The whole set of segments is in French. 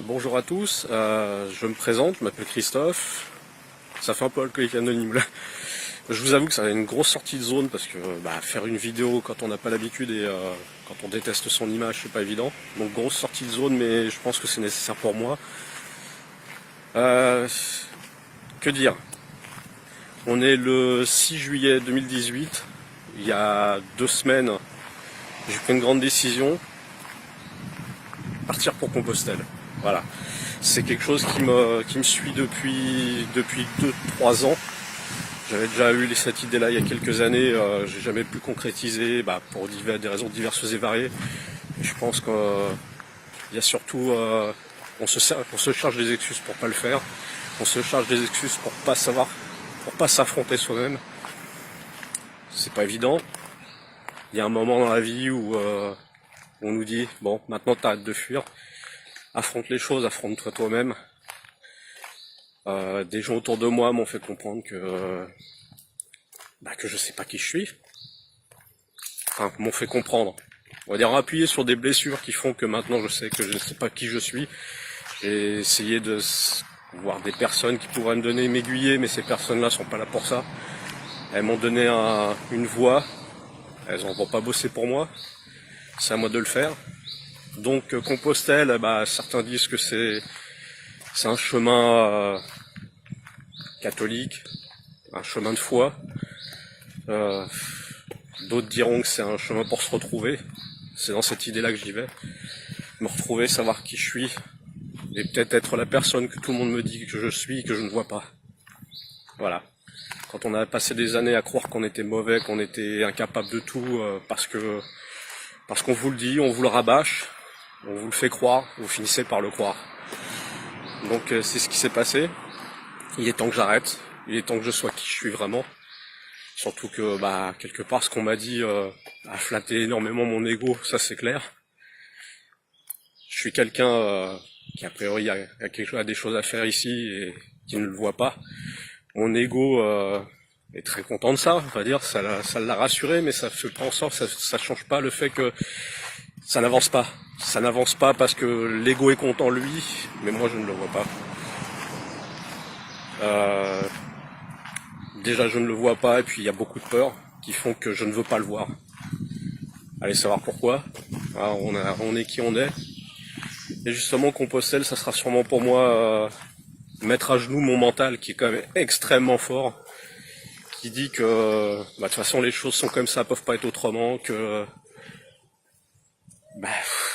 Bonjour à tous, je me présente, je m'appelle Christophe. Ça fait un peu alcoolique anonyme là. Je vous avoue que ça a une grosse sortie de zone parce que faire une vidéo quand on n'a pas l'habitude et quand on déteste son image, c'est pas évident. Donc grosse sortie de zone, mais je pense que c'est nécessaire pour moi. Euh, que dire? On est le 6 juillet 2018. Il y a 2 semaines, j'ai pris une grande décision. Partir pour Compostelle. Voilà. C'est quelque chose qui me suit depuis 2-3 ans. J'avais déjà eu cette idée-là il y a quelques années, j'ai jamais pu concrétiser pour des raisons diverses et variées. Et je pense qu'il y a surtout, on se charge des excuses pour pas le faire, on se charge des excuses pour pas savoir, pour pas s'affronter soi-même. C'est pas évident. Il y a un moment dans la vie où on nous dit bon, maintenant t'arrêtes de fuir, affronte les choses, affronte-toi toi-même. Des gens autour de moi m'ont fait comprendre que je sais pas qui je suis. Enfin, m'ont fait comprendre. On va dire appuyer sur des blessures qui font que maintenant je sais que je ne sais pas qui je suis. J'ai essayé de voir des personnes qui pourraient me donner, m'aiguiller, mais ces personnes-là sont pas là pour ça. Elles m'ont donné une voix. Elles n'en vont pas bosser pour moi. C'est à moi de le faire. Donc Compostelle, certains disent que c'est un chemin catholique, un chemin de foi. D'autres diront que c'est un chemin pour se retrouver. C'est dans cette idée-là que j'y vais. Me retrouver, savoir qui je suis, et peut-être être la personne que tout le monde me dit que je suis, que je ne vois pas. Voilà. Quand on a passé des années à croire qu'on était mauvais, qu'on était incapable de tout, parce qu'on vous le dit, on vous le rabâche, on vous le fait croire, vous finissez par le croire. Donc c'est ce qui s'est passé. Il est temps que j'arrête. Il est temps que je sois qui je suis vraiment. Surtout que quelque part ce qu'on m'a dit a flatté énormément mon ego, ça c'est clair. Je suis quelqu'un qui a priori a des choses à faire ici et qui ne le voit pas. Mon ego est très content de ça, on va dire, ça l'a rassuré, mais ça fait pas en sorte, ça change pas le fait que ça n'avance pas. Ça n'avance pas parce que l'ego est content lui, mais moi je ne le vois pas. Déjà je ne le vois pas et puis il y a beaucoup de peurs qui font que je ne veux pas le voir. Allez savoir pourquoi. Alors, on est qui on est. Et justement Compostelle, ça sera sûrement pour moi mettre à genoux mon mental qui est quand même extrêmement fort, qui dit que de toute façon les choses sont comme ça, peuvent pas être autrement, que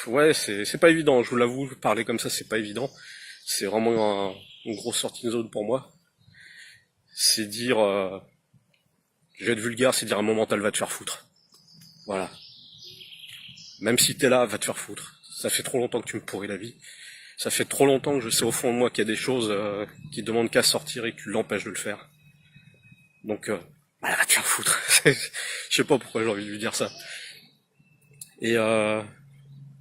ouais c'est pas évident, je vous l'avoue, parler comme ça c'est pas évident. C'est vraiment une grosse sortie de zone pour moi. C'est dire je vais être vulgaire, c'est dire à mon mental va te faire foutre. Voilà. Même si t'es là, va te faire foutre. Ça fait trop longtemps que tu me pourris la vie. Ça fait trop longtemps que je sais au fond de moi qu'il y a des choses qui demandent qu'à sortir et que tu l'empêches de le faire. Donc, va te faire foutre. Je sais pas pourquoi j'ai envie de lui dire ça. Et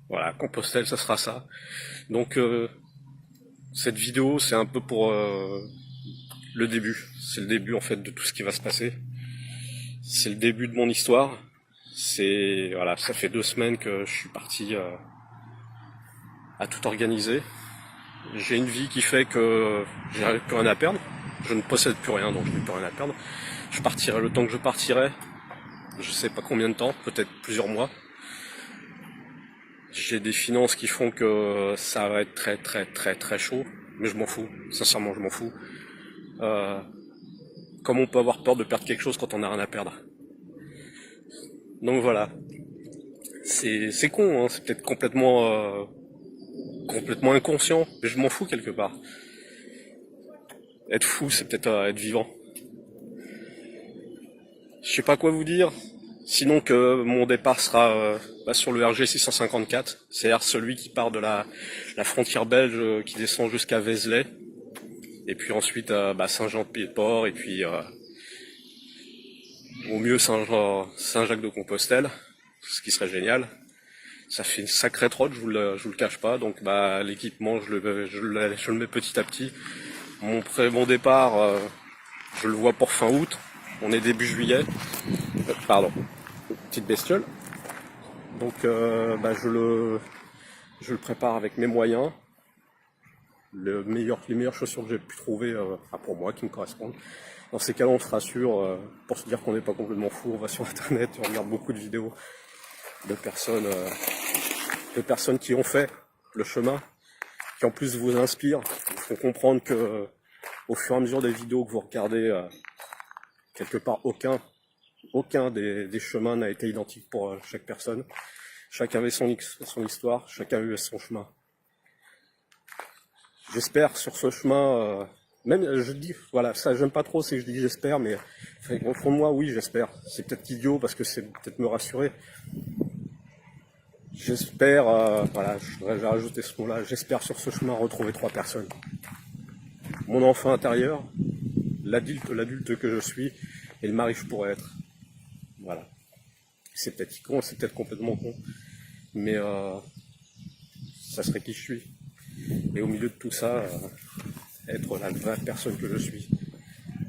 voilà, Compostelle, ça sera ça. Donc, cette vidéo, c'est un peu pour le début. C'est le début en fait de tout ce qui va se passer. C'est le début de mon histoire. Ça fait 2 semaines que je suis parti à tout organiser. J'ai une vie qui fait que j'ai plus rien à perdre. Je ne possède plus rien, donc je n'ai plus rien à perdre. Je partirai le temps que je partirai. Je sais pas combien de temps, peut-être plusieurs mois. J'ai des finances qui font que ça va être très très très très chaud, mais je m'en fous. Sincèrement, je m'en fous. Comme on peut avoir peur de perdre quelque chose quand on n'a rien à perdre. Donc voilà. C'est con, hein, c'est peut-être complètement inconscient, mais je m'en fous quelque part. Être fou, c'est peut-être être vivant. Je sais pas quoi vous dire, sinon que mon départ sera sur le RG 654, c'est-à-dire celui qui part de la frontière belge qui descend jusqu'à Vézelay, et puis ensuite Saint-Jean-Pied-de-Port, et puis au mieux Saint-Jacques-de-Compostelle, ce qui serait génial. Ça fait une sacrée trotte, je vous le cache pas, donc l'équipement je le mets petit à petit. Mon départ, je le vois pour fin août, on est début juillet, pardon, petite bestiole. Donc je le prépare avec mes moyens. les meilleures chaussures que j'ai pu trouver pour moi, qui me correspondent. Dans ces cas-là, on se rassure, pour se dire qu'on n'est pas complètement fou, on va sur internet, on regarde beaucoup de vidéos de personnes qui ont fait le chemin, qui en plus vous inspirent, vous font comprendre que au fur et à mesure des vidéos que vous regardez, quelque part aucun des chemins n'a été identique pour chaque personne. Chacun avait son histoire, chacun avait son chemin. J'espère sur ce chemin, même je dis, voilà, ça j'aime pas trop, c'est que je dis j'espère, mais au fond de moi, oui, j'espère. C'est peut-être idiot parce que c'est peut-être me rassurer. J'espère, voilà, je voudrais rajouter ce mot-là, j'espère sur ce chemin retrouver 3 personnes. Mon enfant intérieur, l'adulte que je suis, et le mari que je pourrais être. Voilà. C'est peut-être con, c'est peut-être complètement con, mais ça serait qui je suis. Et au milieu de tout ça, être la vraie personne que je suis,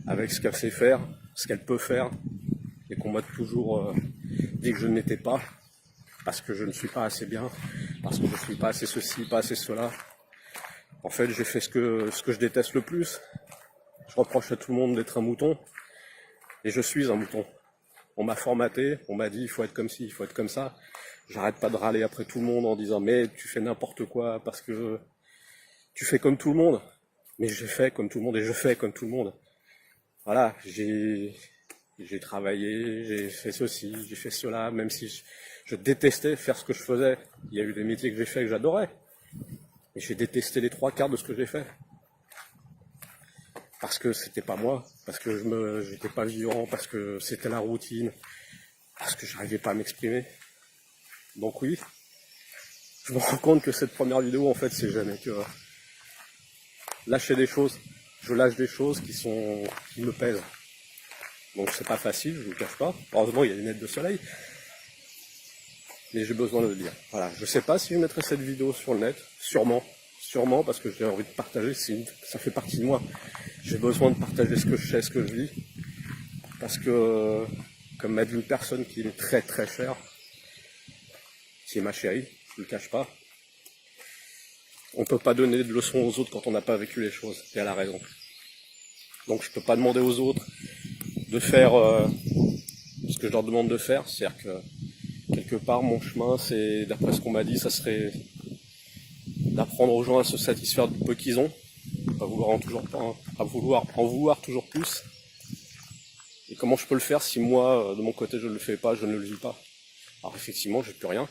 avec ce qu'elle sait faire, ce qu'elle peut faire, et qu'on m'a toujours dit que je n'étais pas, parce que je ne suis pas assez bien, parce que je ne suis pas assez ceci, pas assez cela. En fait, j'ai fait ce que je déteste le plus. Je reproche à tout le monde d'être un mouton, et je suis un mouton. On m'a formaté, on m'a dit il faut être comme ci, il faut être comme ça. J'arrête pas de râler après tout le monde en disant mais tu fais n'importe quoi parce que tu fais comme tout le monde. Mais j'ai fait comme tout le monde et je fais comme tout le monde. Voilà, j'ai travaillé, j'ai fait ceci, j'ai fait cela, même si je détestais faire ce que je faisais. Il y a eu des métiers que j'ai fait que j'adorais. Et j'ai détesté les 3/4 de ce que j'ai fait. Parce que c'était pas moi, parce que j'étais pas vivant, parce que c'était la routine, parce que j'arrivais pas à m'exprimer. Donc oui, je me rends compte que cette première vidéo, en fait, c'est jamais que lâcher des choses. Je lâche des choses qui me pèsent. Donc c'est pas facile, je vous le cache pas. Heureusement, il y a des lunettes de soleil. Mais j'ai besoin de le dire. Voilà, je sais pas si je mettrai cette vidéo sur le net, sûrement parce que j'ai envie de partager, ça fait partie de moi. J'ai besoin de partager ce que je sais, ce que je vis, parce que, comme m'a dit une personne qui est très très chère, qui est ma chérie, je ne le cache pas, on peut pas donner de leçons aux autres quand on n'a pas vécu les choses, et elle a raison. Donc je peux pas demander aux autres de faire ce que je leur demande de faire, c'est-à-dire que quelque part mon chemin, c'est, d'après ce qu'on m'a dit, ça serait d'apprendre aux gens à se satisfaire du peu qu'ils ont, à vouloir en vouloir toujours plus. Et comment je peux le faire si moi, de mon côté, je ne le fais pas, je ne le vis pas? Alors effectivement, j'ai plus rien.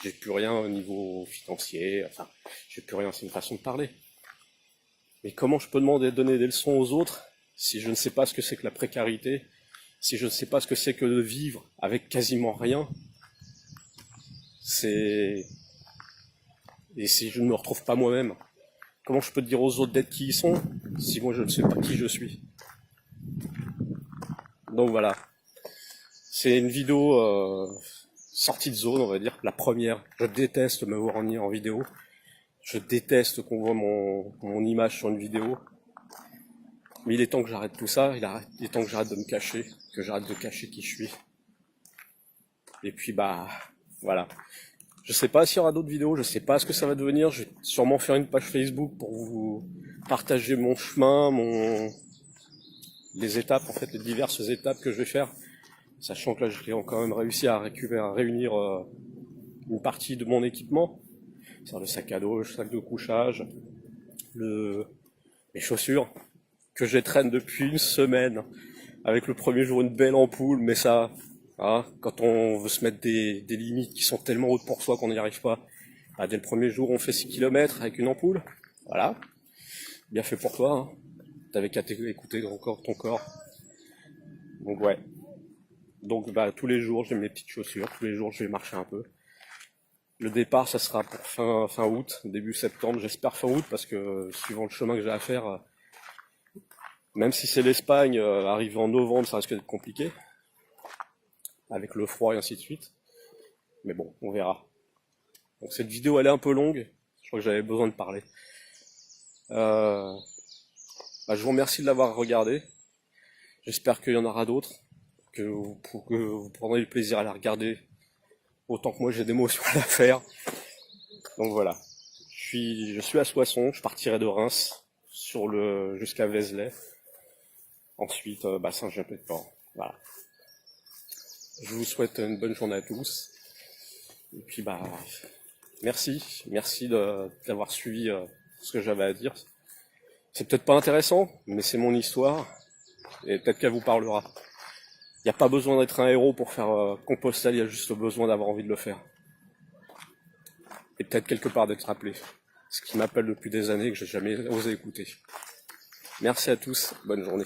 J'ai plus rien au niveau financier, enfin, j'ai plus rien, c'est une façon de parler. Mais comment je peux donner des leçons aux autres si je ne sais pas ce que c'est que la précarité, si je ne sais pas ce que c'est que de vivre avec quasiment rien, et si je ne me retrouve pas moi-même? Comment je peux dire aux autres d'être qui ils sont si moi je ne sais pas qui je suis? Donc voilà, c'est une vidéo sortie de zone, on va dire, la première. Je déteste me voir en vidéo, je déteste qu'on voit mon image sur une vidéo, mais il est temps que j'arrête tout ça, il est temps que j'arrête de me cacher, que j'arrête de cacher qui je suis. Et puis bah, voilà. Je sais pas s'il y aura d'autres vidéos, je sais pas ce que ça va devenir, je vais sûrement faire une page Facebook pour vous partager mon chemin, les étapes, en fait, les diverses étapes que je vais faire, sachant que là j'ai quand même réussi à réunir une partie de mon équipement, c'est-à-dire le sac à dos, le sac de couchage, mes chaussures, que je traîne depuis une semaine, avec le premier jour une belle ampoule, mais ça, hein, quand on veut se mettre des limites qui sont tellement hautes pour soi qu'on n'y arrive pas, bah, dès le premier jour on fait 6 km avec une ampoule, voilà, bien fait pour toi, hein. T'avais qu'à écouter encore ton corps. Donc ouais. Donc bah tous les jours j'ai mes petites chaussures, tous les jours je vais marcher un peu. Le départ ça sera pour fin août, début septembre, j'espère fin août, parce que suivant le chemin que j'ai à faire, même si c'est l'Espagne, arriver en novembre ça risque d'être compliqué, avec le froid et ainsi de suite. Mais bon, on verra. Donc cette vidéo elle est un peu longue, je crois que j'avais besoin de parler. Bah, je vous remercie de l'avoir regardé. J'espère qu'il y en aura d'autres, que vous prendrez le plaisir à la regarder, autant que moi j'ai d'émotions à la faire. Donc voilà. Je suis à Soissons, je partirai de Reims jusqu'à Vézelay. Ensuite, Saint-Jean-Pied-de-Port. Voilà. Je vous souhaite une bonne journée à tous. Et puis merci d'avoir suivi ce que j'avais à dire. C'est peut-être pas intéressant, mais c'est mon histoire, et peut-être qu'elle vous parlera. Il n'y a pas besoin d'être un héros pour faire Compostelle, il y a juste besoin d'avoir envie de le faire. Et peut-être quelque part d'être appelé. Ce qui m'appelle depuis des années que j'ai jamais osé écouter. Merci à tous, bonne journée.